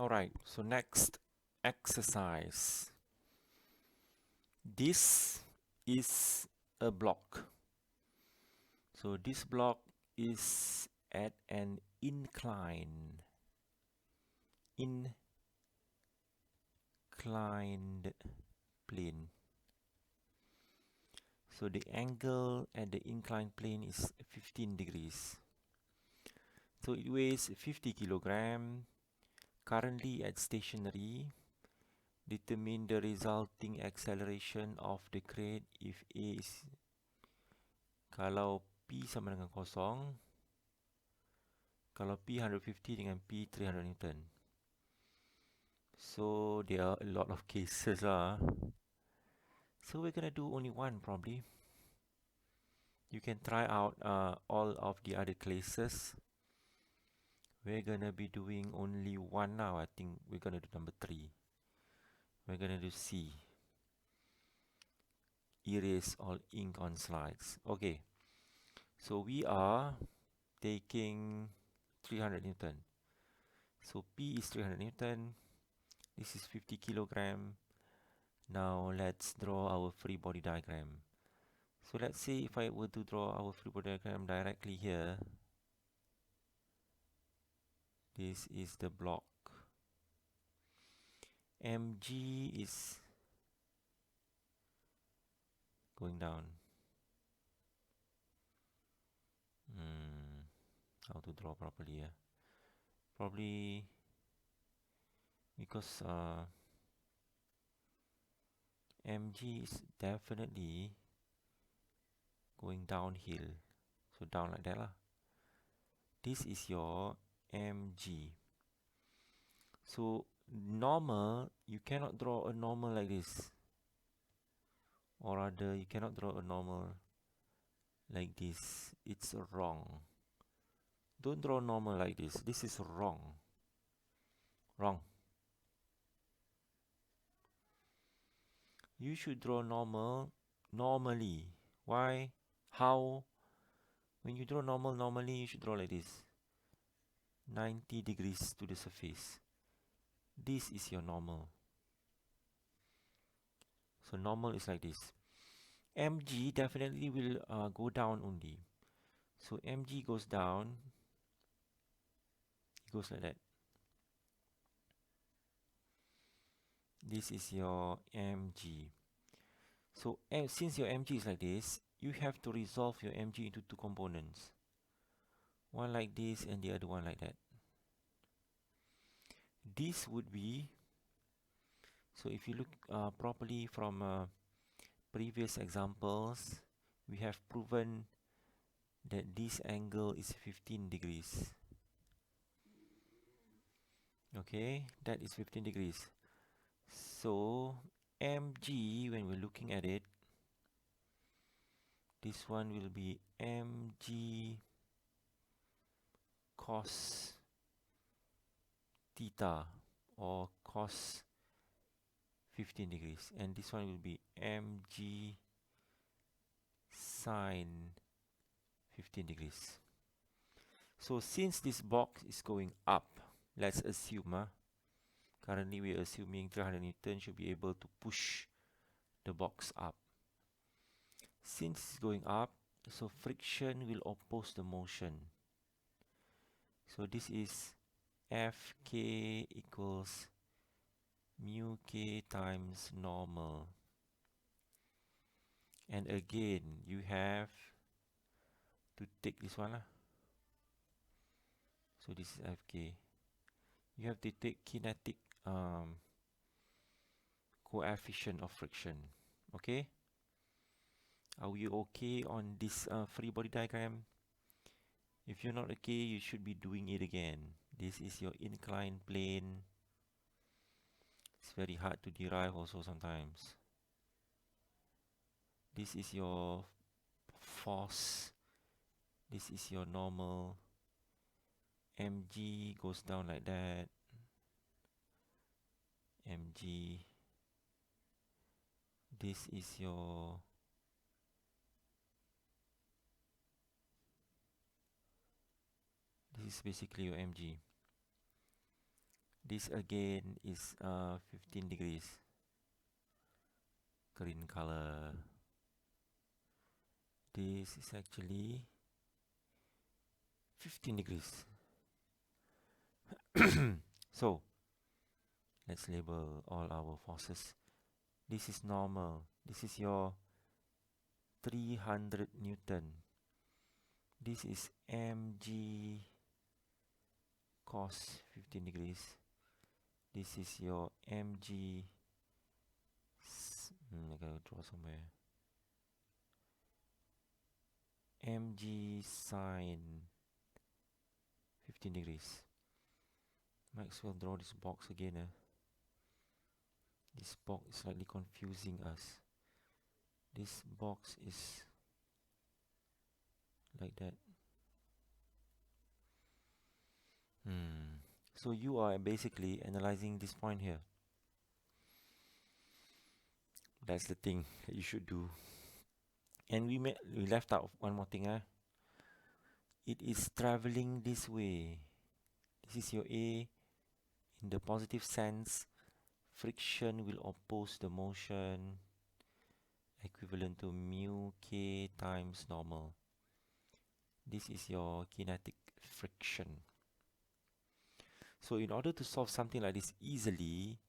Alright, so next exercise. This is a block. So this block is at an inclined plane. So the angle at the inclined plane is 15 degrees. So it weighs 50 kilogram. Currently at stationary. Determine the resulting acceleration of the crate if A is, kalau P sama dengan kosong, kalau P 150 dengan P 300 Newton. So there are a lot of cases lah. So we're gonna do only one probably. You can try out all of the other cases. We're gonna be doing only one now. I think we're gonna do number 3. We're gonna do C. Erase all ink on slides. Okay. So we are taking 300 Newton. So P is 300 Newton. This is 50 kilogram. Now let's draw our free body diagram. So let's say if I were to draw our free body diagram directly here. This is the block. Mg is going down. How to draw properly? Probably because Mg is definitely going downhill. So down like that lah. This is your Mg. So normal, you cannot draw a normal like this. Or rather, you cannot draw a normal like this. It's wrong. Don't draw normal like this. This is wrong. Wrong. You should draw normal normally. Why? How? When you draw normal normally, you should draw like this. 90 degrees to the surface. This is your normal. So normal is like this. Mg definitely will go down only. So Mg goes down. It goes like that. This is your Mg. So since your Mg is like this, you have to resolve your Mg into two components. One like this and the other one like that. This would be, so if you look properly from previous examples, we have proven that this angle is 15 degrees. Okay, that is 15 degrees. So Mg, when we're looking at it, this one will be Mg cos theta or cos 15 degrees, and this one will be Mg sine 15 degrees. So since this box is going up, let's assume currently we are assuming 300 Newton should be able to push the box up. Since it's going up, so friction will oppose the motion. So this is Fk equals mu k times normal. And again, you have to take this one. So this is Fk. You have to take kinetic coefficient of friction. Okay? Are we okay on this free body diagram? If you're not okay, you should be doing it again. This is your inclined plane. It's very hard to derive also sometimes. This is your force. This is your normal. Mg goes down like that. Mg. This is your this is basically your Mg. This again is 15 degrees. Green color. This is actually 15 degrees. So let's label all our forces. This is normal. This is your 300 Newton. This is mg cos 15 degrees. This is your mg. I gotta draw somewhere. mg sine 15 degrees. Might as well draw this box again. This box is slightly confusing us. This box is like that. So you are basically analyzing this point here. That's the thing that you should do. And we left out one more thing. It is traveling this way. This is your A. In the positive sense, friction will oppose the motion, equivalent to mu k times normal. This is your kinetic friction. So in order to solve something like this easily,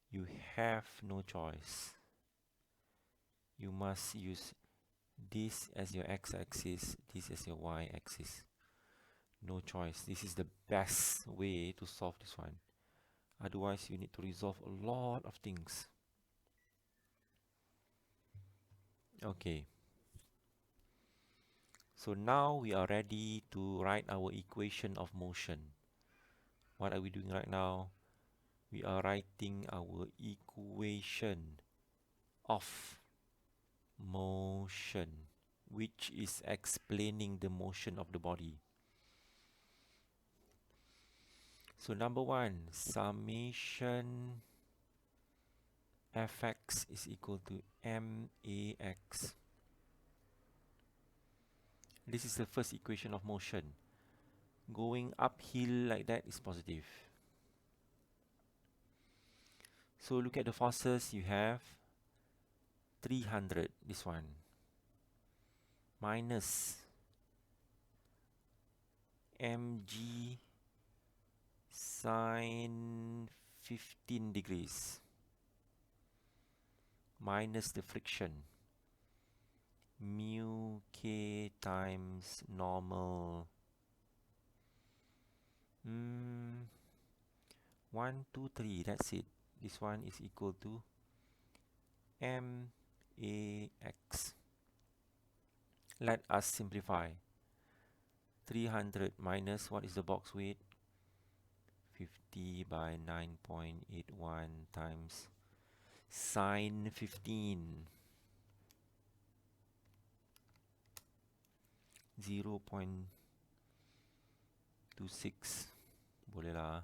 you have no choice. You must use this as your x-axis, this as your y-axis. No choice. This is the best way to solve this one. Otherwise, you need to resolve a lot of things. Okay. So now we are ready to write our equation of motion. What are we doing right now? We are writing our equation of motion, which is explaining the motion of the body. So number one, summation fx is equal to max. This is the first equation of motion. Going uphill like that is positive. So look at the forces you have. 300, this one, minus mg sine 15 degrees minus the friction mu k times normal. 1, 2, 3, that's it. This one is equal to max. Let us simplify. 300 minus, what is the box weight? 50 by 9.81 times sine 15. 0.26. Boleh lah.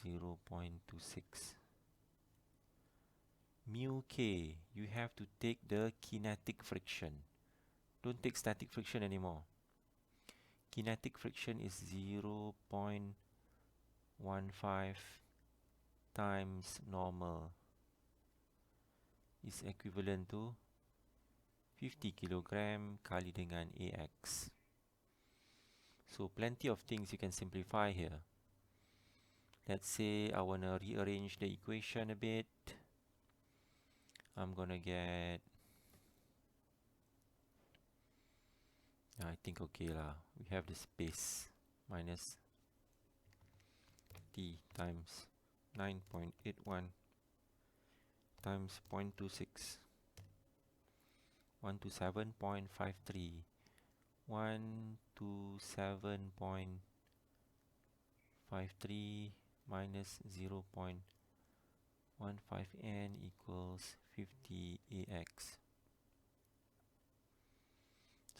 0.26. Mu k, you have to take the kinetic friction. Don't take static friction anymore. Kinetic friction is 0.15 times normal. Is equivalent to 50 kilogram kali dengan AX. So plenty of things you can simplify here. Let's say I want to rearrange the equation a bit. I'm gonna get, I think okay lah. We have the space minus t times 9.81 times 0.26. 127.53. 127.53 minus 0.15n equals 50 AX.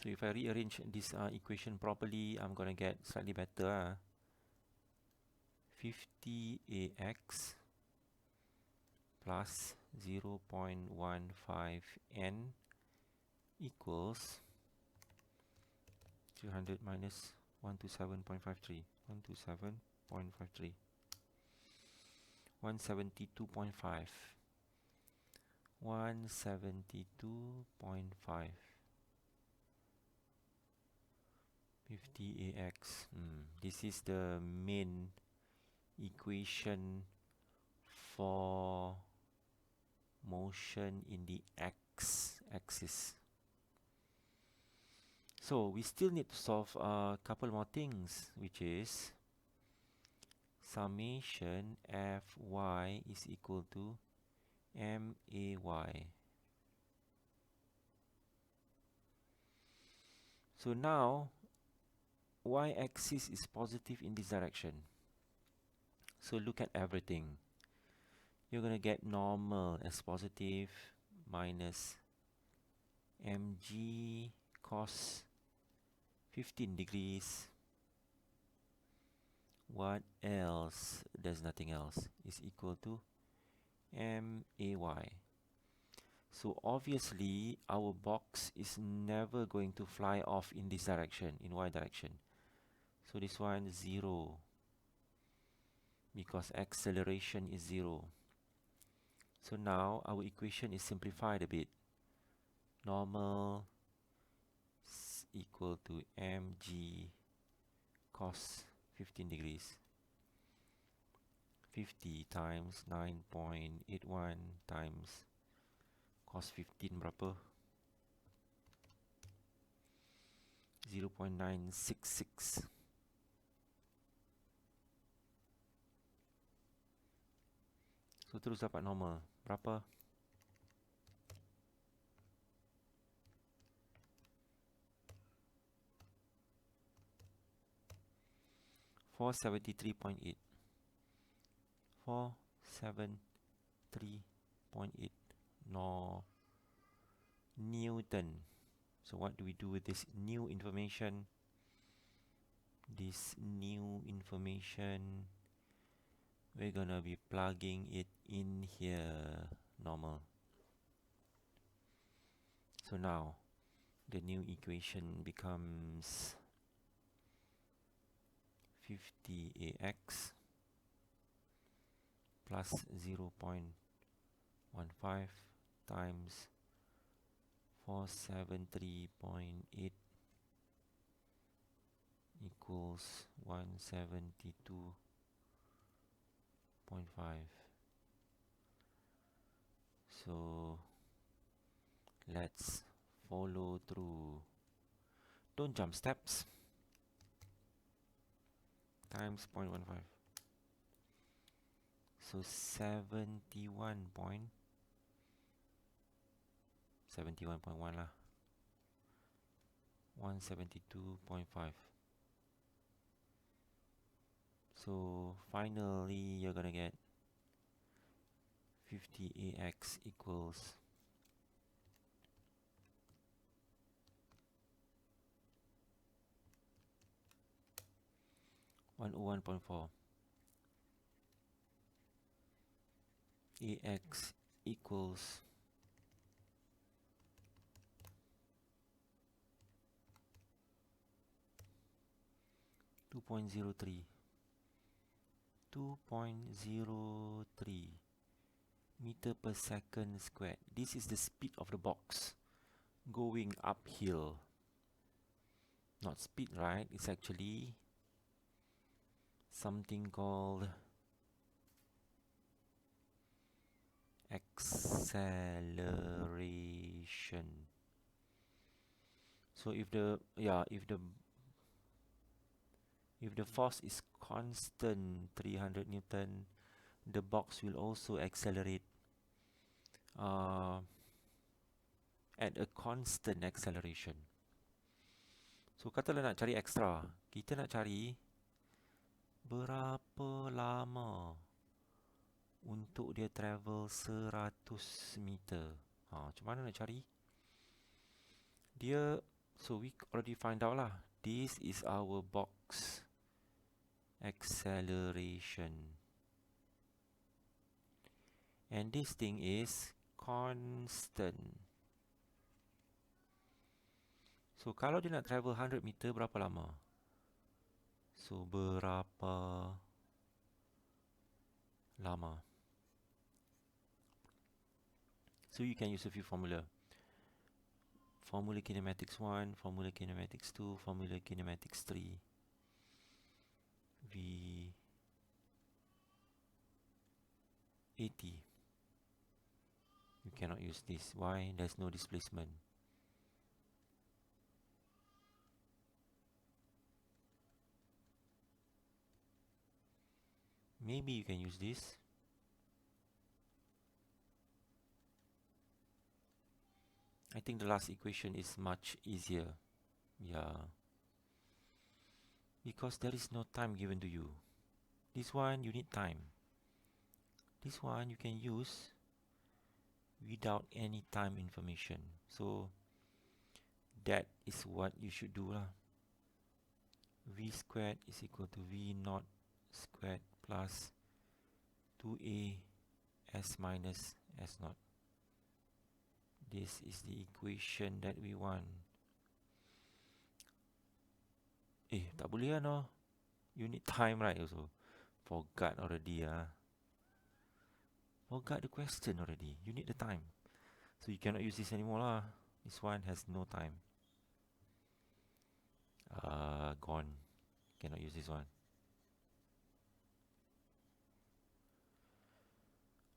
So if I rearrange this equation properly, I'm gonna get slightly better. 50 AX plus 0.15n equals 300 minus 127.53. 127.53. 172.5. 172.5. 50 AX. This is the main equation for motion in the x-axis. So we still need to solve a couple more things, which is summation Fy is equal to MAY. So now y-axis is positive in this direction. So look at everything. You're going to get normal as positive minus mg cos 15 degrees. What else? There's nothing else. Is equal to MAY. So obviously our box is never going to fly off in this direction, in y direction. So this one 0, because acceleration is 0. So now our equation is simplified a bit. Normal is equal to mg cos 15 degrees. 50 times 9.81 times cos 15 berapa? 0.966. So terus dapat normal. Berapa? Four 73.8. 473.8 Newton. So what do we do with this new information? This new information, we're gonna be plugging it in here, normal. So now the new equation becomes 50AX plus 0.15 times 473.8 equals 172.5. So let's follow through. Don't jump steps. Times 0.15. So 71.1 lah. 172.5. So finally you're gonna get 50AX equals 101.4. AX equals 2.03. 2.03 meter per second squared. This is the speed of the box going uphill. Not speed, right? It's actually something called acceleration. So if the force is constant 300 Newton, the box will also accelerate at a constant acceleration. So katalah nak cari extra, kita nak cari berapa lama untuk dia travel 100 meter. Macam mana nak cari? So we already find out lah. This is our box acceleration. And this thing is constant. So kalau dia nak travel 100 meter, berapa lama? So berapa lama? So you can use a few formula. Formula kinematics 1, formula kinematics 2, formula kinematics 3. V 80. You cannot use this. Why? There's no displacement. Maybe you can use this. I think the last equation is much easier. Yeah. Because there is no time given to you. This one you need time. This one you can use without any time information. So that is what you should do lah. V squared is equal to V naught squared plus 2a s minus s naught. This is the equation that we want. Tak boleh lah no. You need time right also. Forgot already Forgot the question already. You need the time. So you cannot use this anymore lah. This one has no time. Gone. Cannot use this one.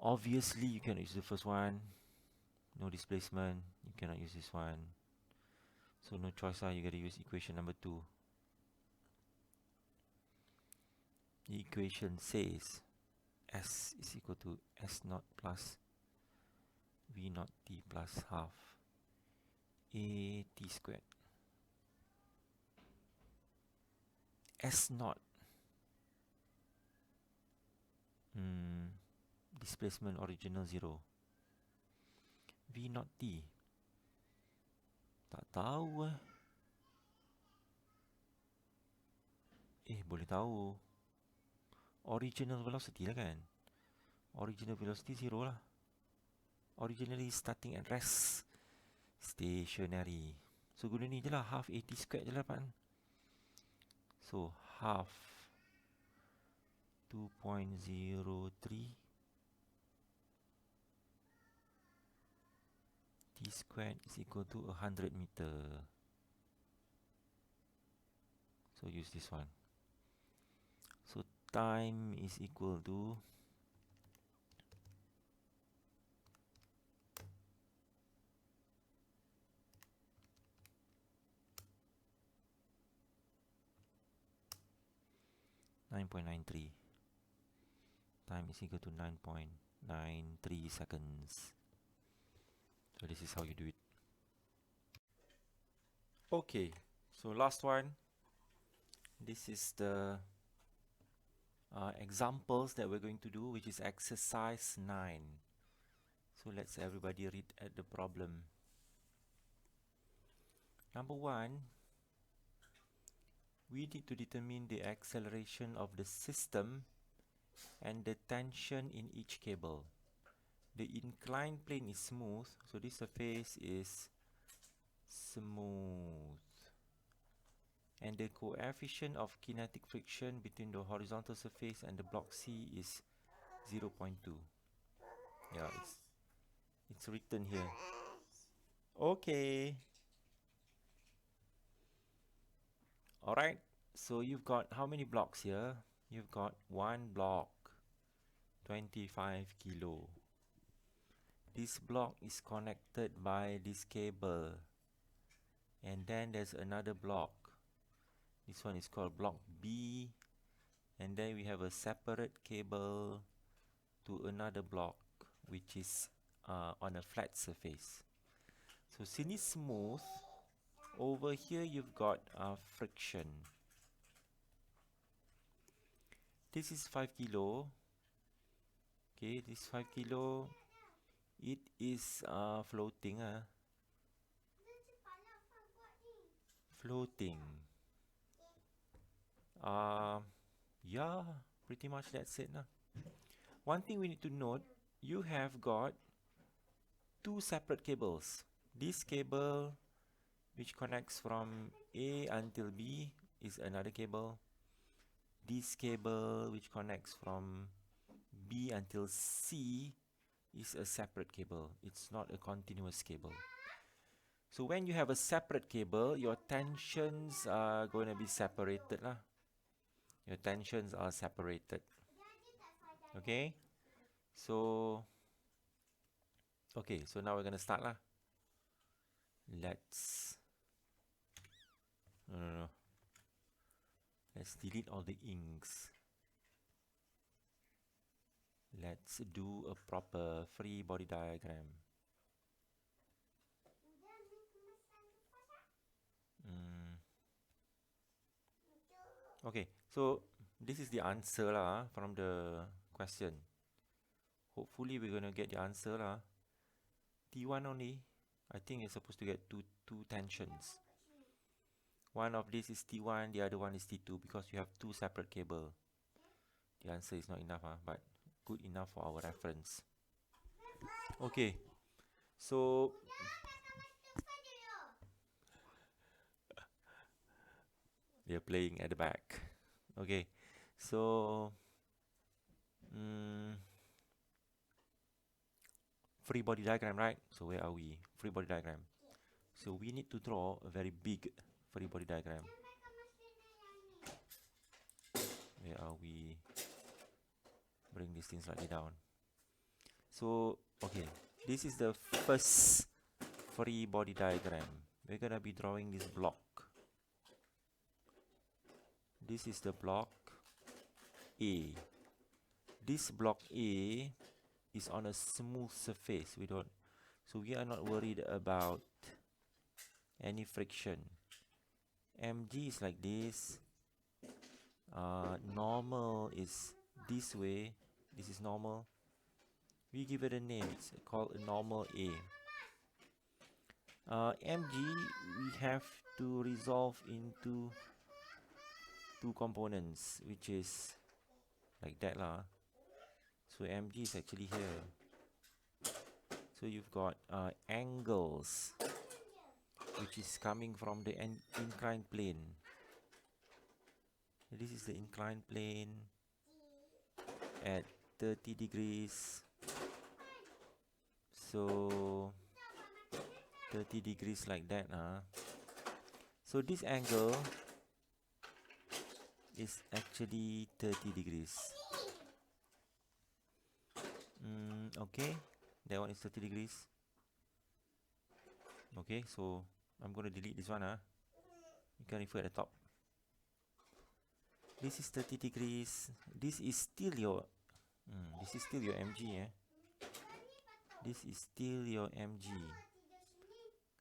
Obviously you cannot use the first one. No displacement. You cannot use this one. So no choice lah. You gotta use equation number 2. The equation says S is equal to S naught plus V naught T plus half A T squared. S naught. Displacement original 0. V naught T. Tak tahu boleh tahu. Original velocity lah kan. Original velocity 0 lah. Originally starting at rest stationary. So guna ni je lah. Half AT squared je lah dapat. So half 2.03 T squared is equal to 100 meter. So use this one. So time is equal to 9.93. Time is equal to 9.93 seconds. So this is how you do it. Okay, so last one. This is the examples that we're going to do, which is exercise 9. So let's everybody read at the problem. Number 1, we need to determine the acceleration of the system and the tension in each cable. The inclined plane is smooth, so this surface is smooth. And the coefficient of kinetic friction between the horizontal surface and the block C is 0.2. Yeah, it's written here. Okay. Alright, so you've got how many blocks here? You've got one block, 25 kilo. This block is connected by this cable. And then there's another block. This one is called block B. And then we have a separate cable to another block, which is on a flat surface. So since it's smooth, over here you've got friction. This is 5 kilo. Okay, this 5 kilo. It is floating. Floating. Yeah, pretty much that's it. One thing we need to note, you have got two separate cables. This cable, which connects from A until B, is another cable. This cable, which connects from B until C, is a separate cable. It's not a continuous cable. So when you have a separate cable, your tensions are going to be separated lah. Your tensions are separated. Okay? So now we're going to start lah. Let's no. Let's delete all the inks. Let's do a proper free body diagram. Okay, so this is the answer lah from the question. Hopefully we're gonna get the answer lah. T1 only. I think you're supposed to get two tensions. One of this is T1, the other one is T2 because you have two separate cable. The answer is not enough, but good enough for our reference. Okay, so they're playing at the back. Okay, so free body diagram, right? So where are we? Free body diagram. So we need to draw a very big free body diagram. Where are we? Bring this thing slightly down. So, okay, this is the first free body diagram. We're gonna be drawing this block. This is the block A. This block A is on a smooth surface. So we are not worried about any friction. MG is like this. Normal is this way. This is normal. We give it a name. It's called a normal A. MG we have to resolve into two components, which is like that lah. So MG is actually here. So you've got angles, which is coming from the inclined plane. This is the inclined plane at 30 degrees. So 30 degrees like that. So this angle is actually 30 degrees. Okay, that one is 30 degrees. Okay, so I'm going to delete this one. You can refer at the top. This is 30 degrees. This is still your MG. This is still your MG.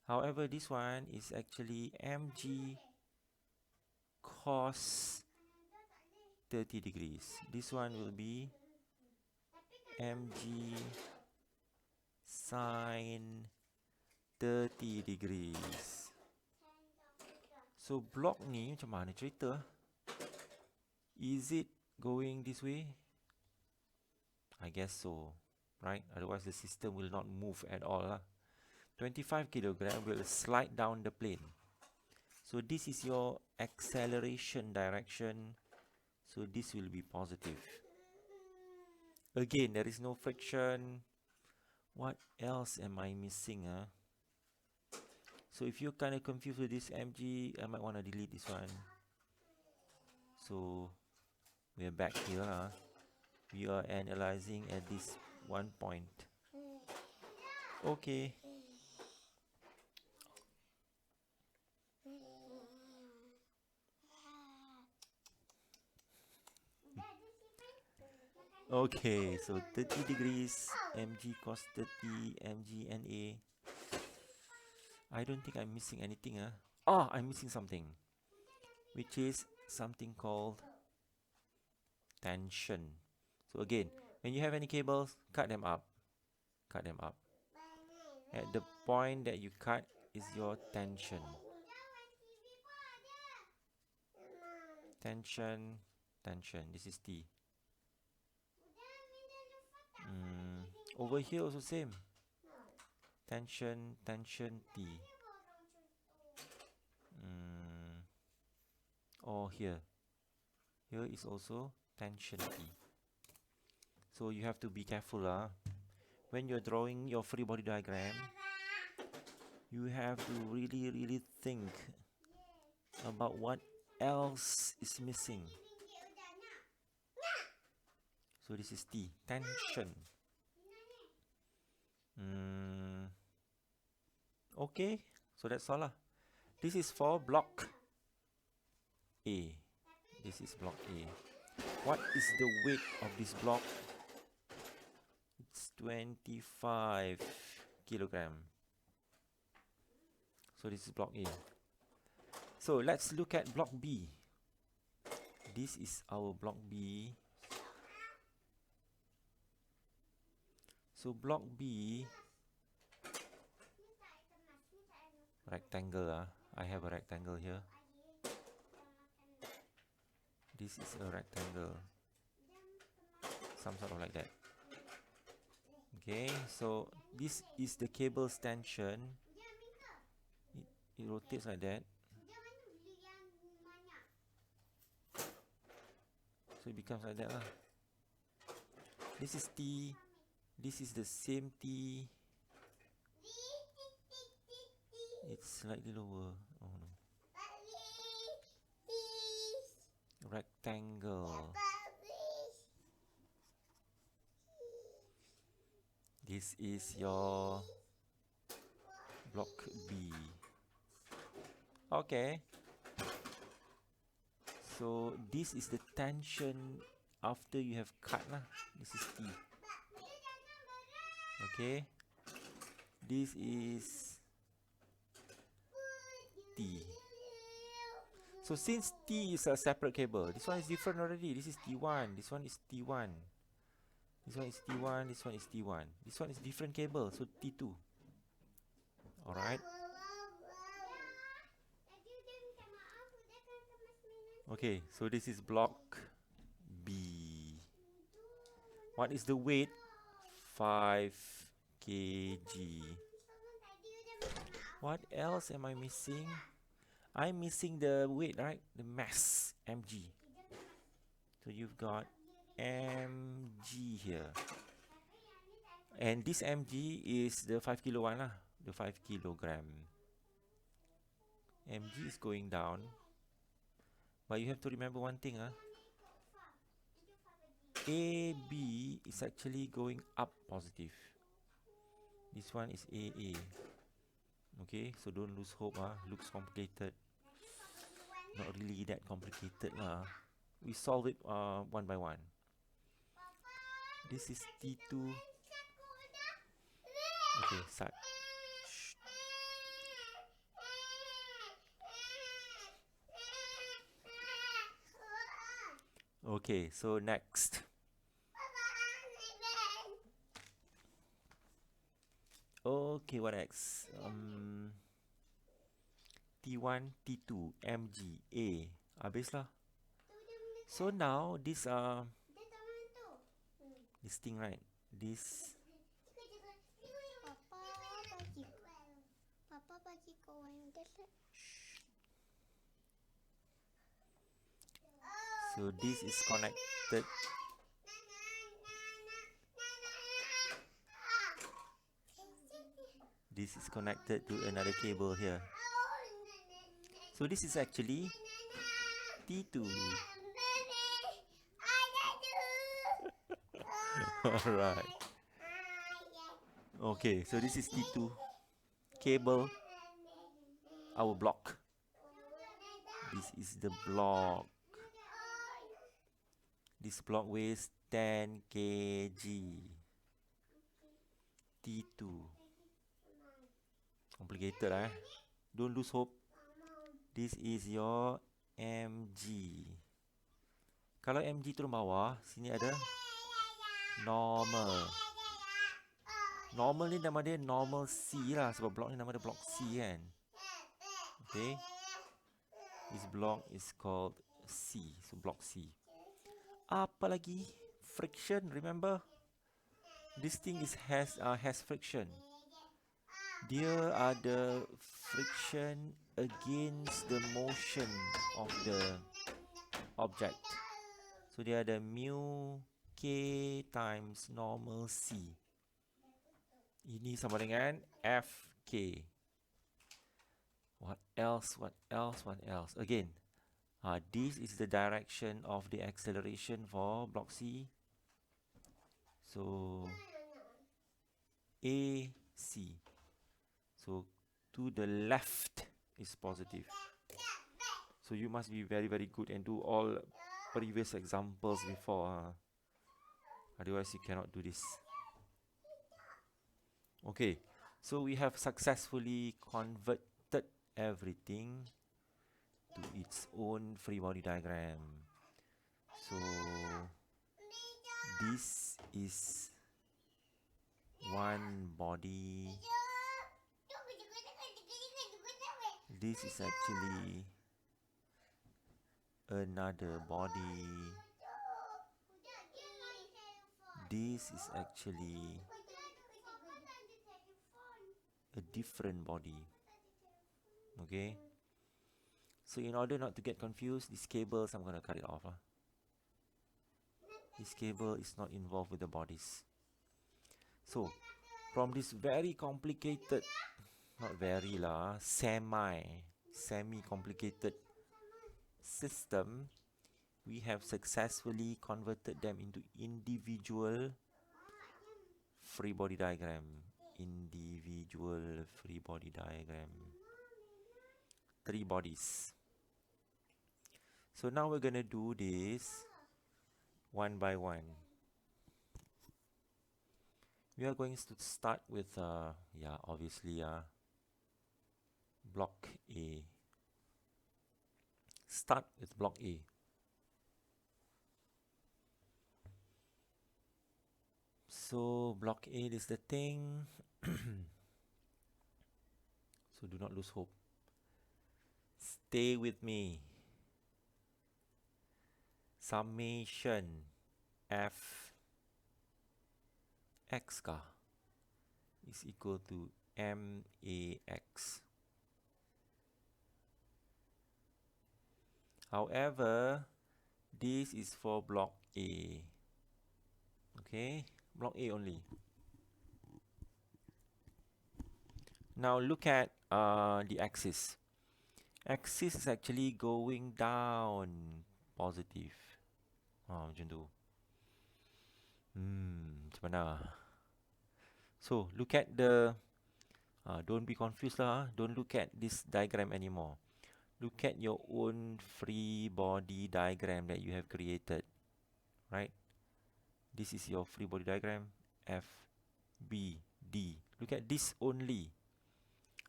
However, this one is actually MG cos 30 degrees. This one will be MG sin 30 degrees. So block ni macam mana cerita? Is it going this way? I guess so, right? Otherwise the system will not move at all. 25 kilogram will slide down the plane. So this is your acceleration direction. So this will be positive. Again, there is no friction. What else am I missing? So if you're kind of confused with this MG, I might want to delete this one. So we're back here. We are analyzing at this one point. Okay. Okay, so 30 degrees, MG cos 30, MG NA. I don't think I'm missing anything. I'm missing something, which is something called tension. So again, when you have any cables, cut them up. Cut them up. At the point that you cut is your tension. Tension, tension. This is T. Over here also same. Tension, tension, T. Or here. Here is also tension T. So you have to be careful. when you're drawing your free body diagram, you have to really think about what else is missing. So this is T, tension. Okay, so that's all lah. This is for block A. This is block A. What is the weight of this block? It's 25 kilogram. So this is block A. So let's look at block B. This is our block B. So block B, rectangle. I have a rectangle here. This is a rectangle, some sort of like that. Okay, so this is the cable's tension. It rotates like that. So it becomes like that lah. This is T. This is the same T. It's slightly lower. Oh no. Rectangle. This is your block B. Okay. So this is the tension after you have cut lah. This is T. Okay. This is T. So since T is a separate cable, this one is different already. This is T1. This one is T1. This one is T1. This one is T1. This one is different cable. So T2. Alright. Okay, so this is block B. What is the weight? 5 kg. What else am I missing? I'm missing the weight, right? The mass, mg. So you've got mg here. And this mg is the 5 kilo one lah. The 5 kilogram. Mg is going down. But you have to remember one thing. AB is actually going up positive. This one is AA. Okay, so don't lose hope. Looks complicated. Not really that complicated lah. We solve it one by one. This is T2. Okay, start. Okay, so next. Okay, what next? T1, T2, mg, A. Habis lah. So now this thing, right? This so this is connected. This is connected to another cable here. So this is actually T2. Alright. Okay, so this is T2 cable, our block. This is the block. This block weighs 10 kg. T2. Complicated, Don't lose hope. This is your mg. Kalau mg turun bawah, sini ada normal. Normal ni nama dia normal C lah, sebab block ni nama dia block C kan. Okay. This block is called C, so block C. Apa lagi? Friction, remember? This thing has friction. Dia ada friction against the motion of the object. So dia ada mu K times normal C. Ini sama dengan FK. What else? What else? What else? Again, this is the direction of the acceleration for block C. So AC. So to the left is positive. So you must be very, very good and do all previous examples before. Otherwise, you cannot do this. Okay, so we have successfully converted everything to its own free body diagram. So this is one body. This is actually another body. This is actually a different body. Okay, so in order not to get confused, these cables, I'm gonna cut it off. This cable is not involved with the bodies. So from this very complicated, not very lah, semi-complicated system, we have successfully converted them into individual free body diagram. Individual free body diagram. 3 bodies. So now we're gonna do this one by one. We are going to start with, obviously, block A. Start with block A. So block A is the thing. So do not lose hope. Stay with me. Summation F x is equal to MAX. However, this is for block A. Okay, block A only. Now look at the axis. Axis is actually going down positive. Macam tu. Macam mana? So look at the don't be confused lah. Don't look at this diagram anymore. Look at your own free body diagram that you have created. Right? This is your free body diagram. F, B, D. Look at this only.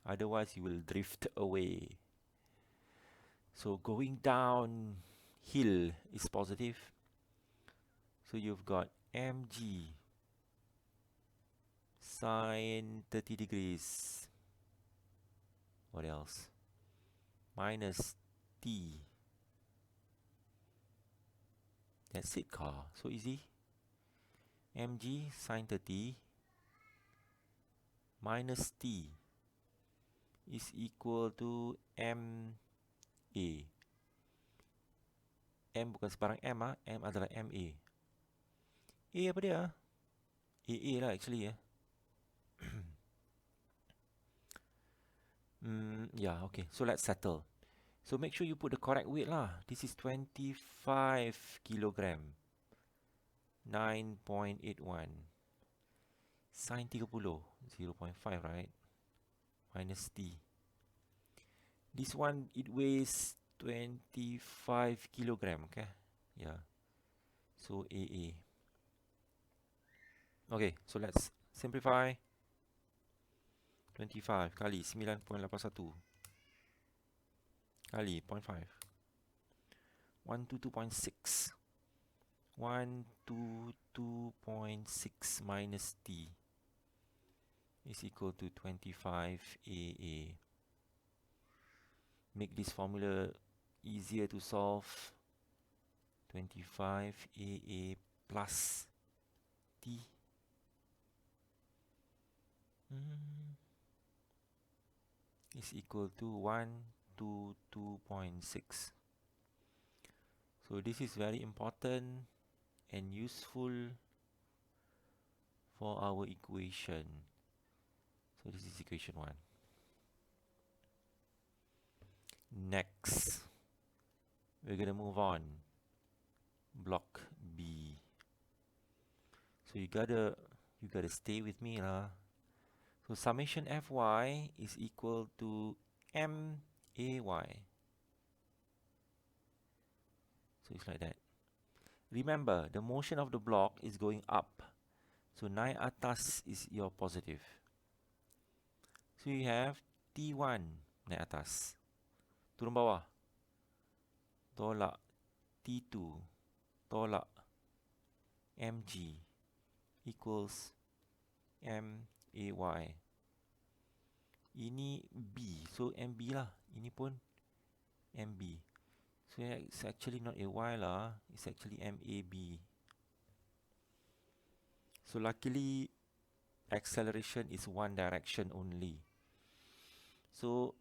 Otherwise you will drift away. So going down hill is positive. So you've got mg sine 30 degrees. What else? Minus t. That's it, car. So easy. Mg sine 30 minus t is equal to ma. M bukan sebarang M M adalah ma. A apa dia? AA lah actually. Yeah, okay. So let's settle. So make sure you put the correct weight lah. This is 25 kilogram. 9.81. Sin 30. 0.5, right? Minus T. This one, it weighs 25 kilogram, okay? Yeah. So AA. Okay, so let's simplify. 25 kali 9.81 kali 0.5. 122.6. 122.6 minus T is equal to 25 AA. Make this formula easier to solve. 25 AA plus T is equal to 122.6. So this is very important and useful for our equation. So this is equation 1. Next, we're going to move on. Block B. So you gotta stay with me lah. So summation Fy is equal to MAY. So it's like that. Remember, the motion of the block is going up. So naik atas is your positive. So you have T1 naik atas. Turun bawah. Tolak T2. Tolak mg equals MAY. Ini B. So MB lah. Ini pun MB. So it's actually not AY lah. It's actually MAB. So luckily, acceleration is one direction only. So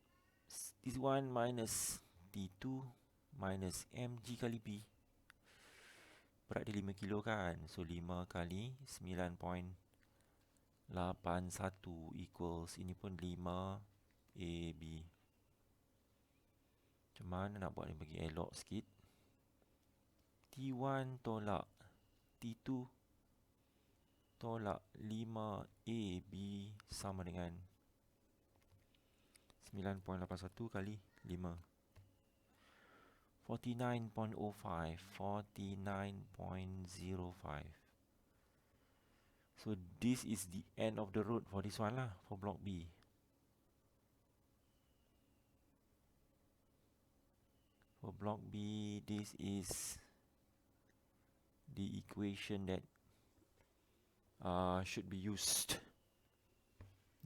this one minus T2 minus mg kali B. Berat dia 5 kilo kan. So 5 kali 9.81 equals, ini pun 5 AB. Macam mana nak buat ni bagi elok sikit. T1 tolak T2 tolak 5AB sama dengan 9.81 kali 5. 49.05. 49.05. So this is the end of the road for this one lah, for block B. For block B, this is the equation that should be used.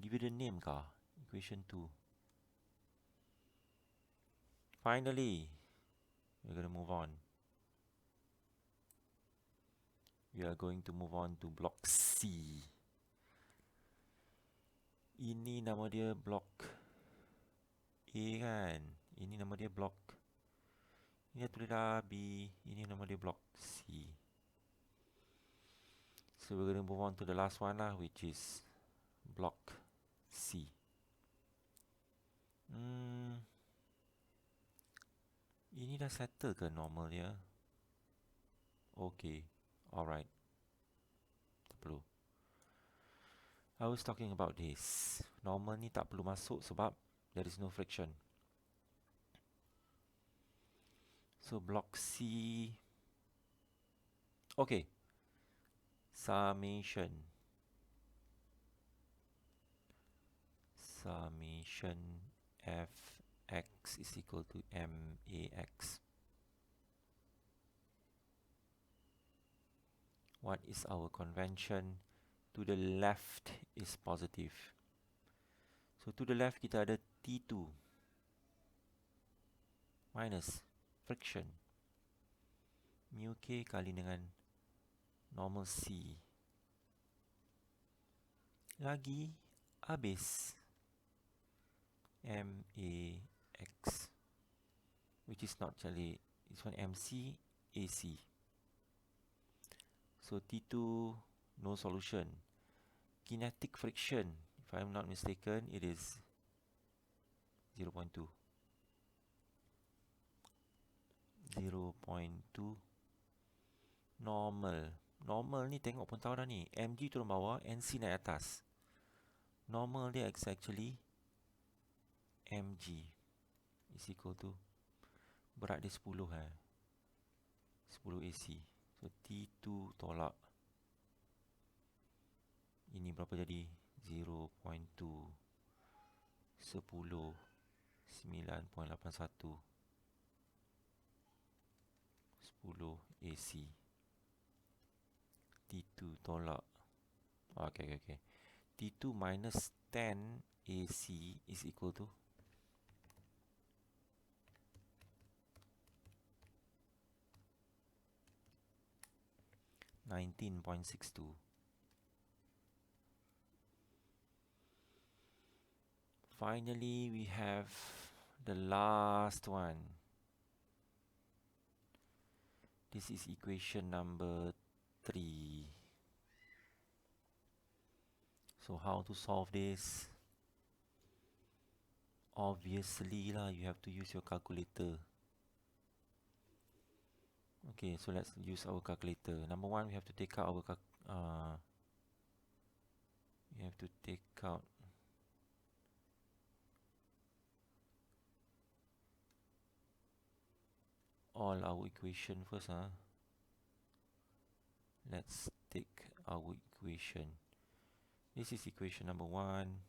Give it a name kah? Equation 2. Finally, we're going to move on. We are going to move on to block C. Ini nama dia block A kan? Ini nama dia block. Ini tulis dah B. Ini nama dia block C. So we're going to move on to the last one lah, which is block C. Ini dah settle ke normal dia? Okay, alright. Tak perlu. I was talking about this. Normal ni tak perlu masuk sebab there is no friction. So block C. Okay. Summation Fx is equal to Max. What is our convention? To the left is positive. So to the left kita ada T2 minus friction mu K kali dengan normal C. Lagi habis MAX, which is not actually, this one MC AC. So T2 no solution. Kinetic friction, if I'm not mistaken, it is 0.2. 0.2 normal. Normal ni tengok pun tahu dah ni. MG turun bawah, NC naik atas. Normal dia is actually mg is equal to, berat dia 10 10 AC. So T2 tolak, ini berapa jadi? 0.2 10 9.81 10 AC. T2 tolak, okay. T2 minus 10 AC is equal to 19.62. Finally, we have the last one. This is equation number 3. So how to solve this? Obviously lah, you have to use your calculator. Okay, so let's use our calculator. Number one, we have to take out our we have to take out all our equation first, huh? Let's take our equation. This is equation number one.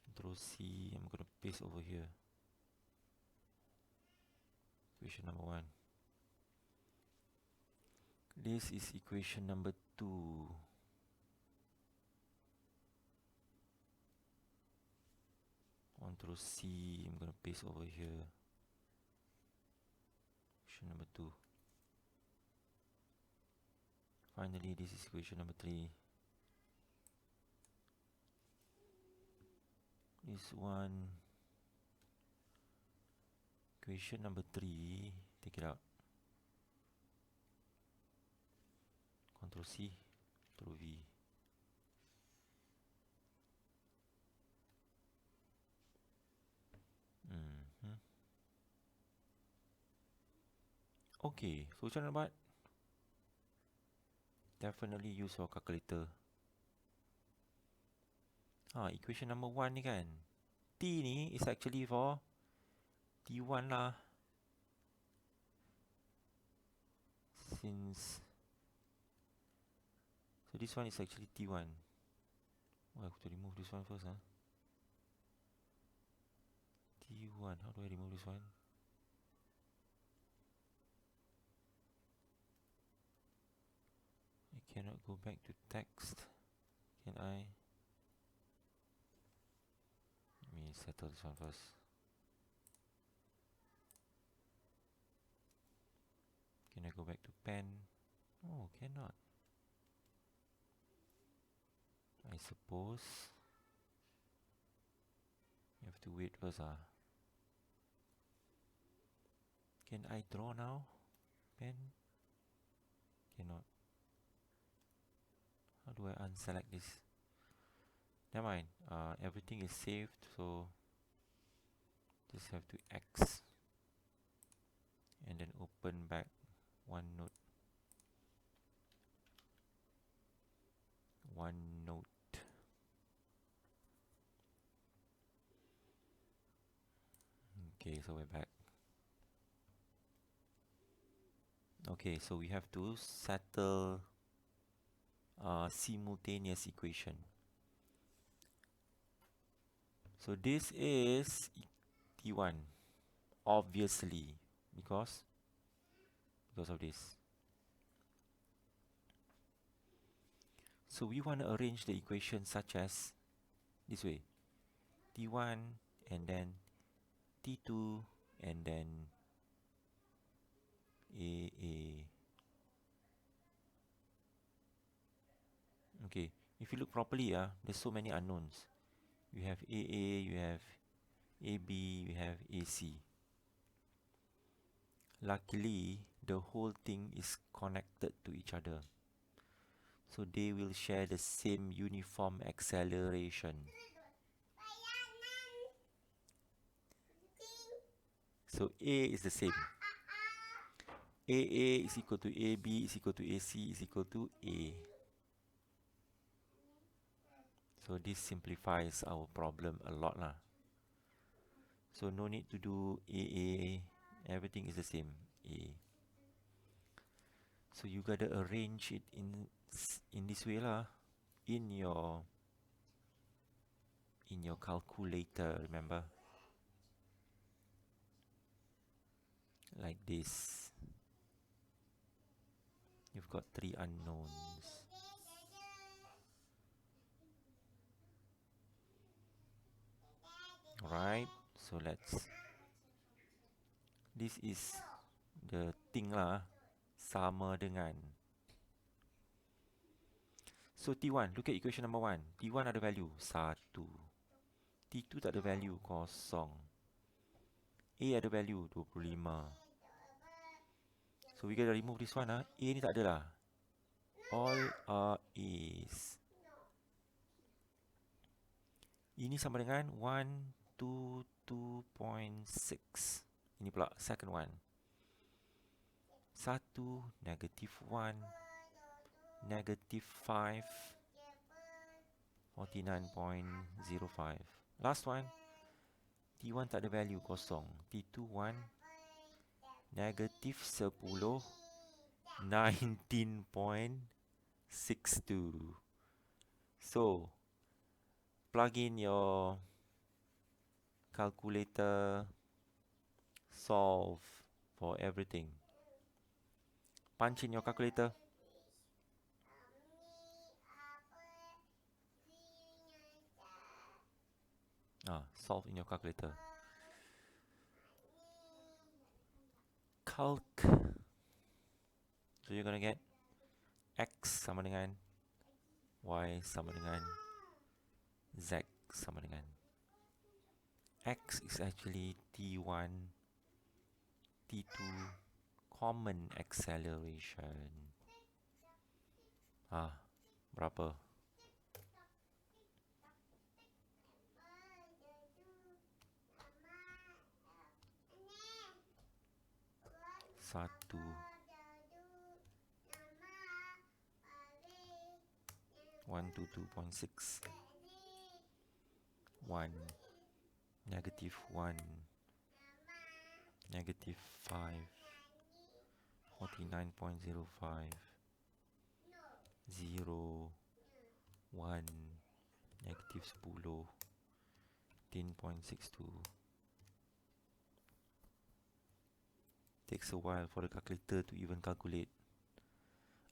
Control C. I'm gonna paste over here. Equation number one. This is equation number two. Control C. I'm gonna paste over here. Equation number two. Finally, this is equation number three. This one. Equation number three. Take it out. Control C. Control V. Okay, so macam mana buat? Definitely use your calculator. Equation number one ni kan, T ni is actually for T1 lah. Since so this one is actually T1. Oh, I have to remove this one first, huh? T1, how do I remove this one? I cannot go back to text. Can I? Let me settle this one first. Can I go back to pen? Oh, cannot. I suppose you have to wait first. Can I draw now? Pen? Cannot. How do I unselect this? Never mind. Everything is saved, so just have to X and then open back OneNote. Okay, so we're back. Okay, so we have to settle simultaneous equation. So this is T1, obviously, because of this. So we want to arrange the equation such as this way. T1 and then T2 and then AA. Okay, if you look properly, there's so many unknowns. You have AA, you have AB, you have AC. Luckily, the whole thing is connected to each other. So they will share the same uniform acceleration. So A is the same. AA is equal to AB is equal to AC is equal to A. So this simplifies our problem a lot lah. So no need to do AA. Everything is the same. A. So you gotta arrange it in this way lah. In your calculator, remember? Like this. You've got 3 unknowns. Right, so this is the thing lah, sama dengan. So T1, look at equation number 1. T1 ada value 1. T2 tak ada value, kosong. A ada value 25. So we gotta remove this one. A ni tak ada lah. All are A's. Ini sama dengan 122.6. Ini pula second one. 1, -1, -5, 49.05. Last one, T1 tak ada value, kosong. T2, 1, -10, 19.62. So, plug in your calculator, solve for everything. Punch in your calculator. Solve in your calculator. Calc. So you're gonna get X sama dengan Y sama dengan Z sama dengan. X is actually T1, T2 common acceleration. Berapa? Satu 122.6, 1, -1, -5, 49.05, 0, 1, -10, 10.62. Takes a while for the calculator to even calculate.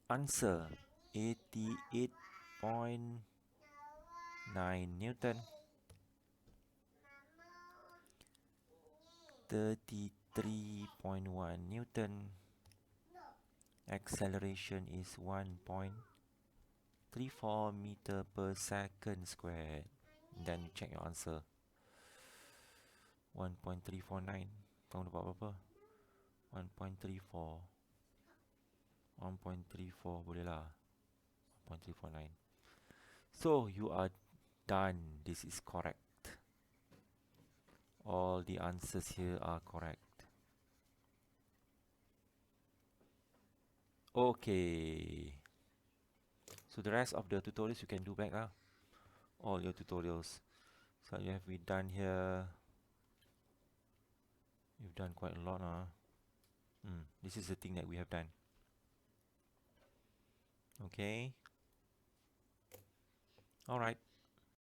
Answer 88.9 Newton. 33.1 Newton. Acceleration is 1.34 meter per second squared. Then check your answer. 1.349. Kamu dapat berapa? 1.34. 1.34 boleh lah. 1.349. So you are done. This is correct. All the answers here are correct. Okay. So the rest of the tutorials you can do back. All your tutorials. So you have been done here. You've done quite a lot. This is the thing that we have done. Okay. All right.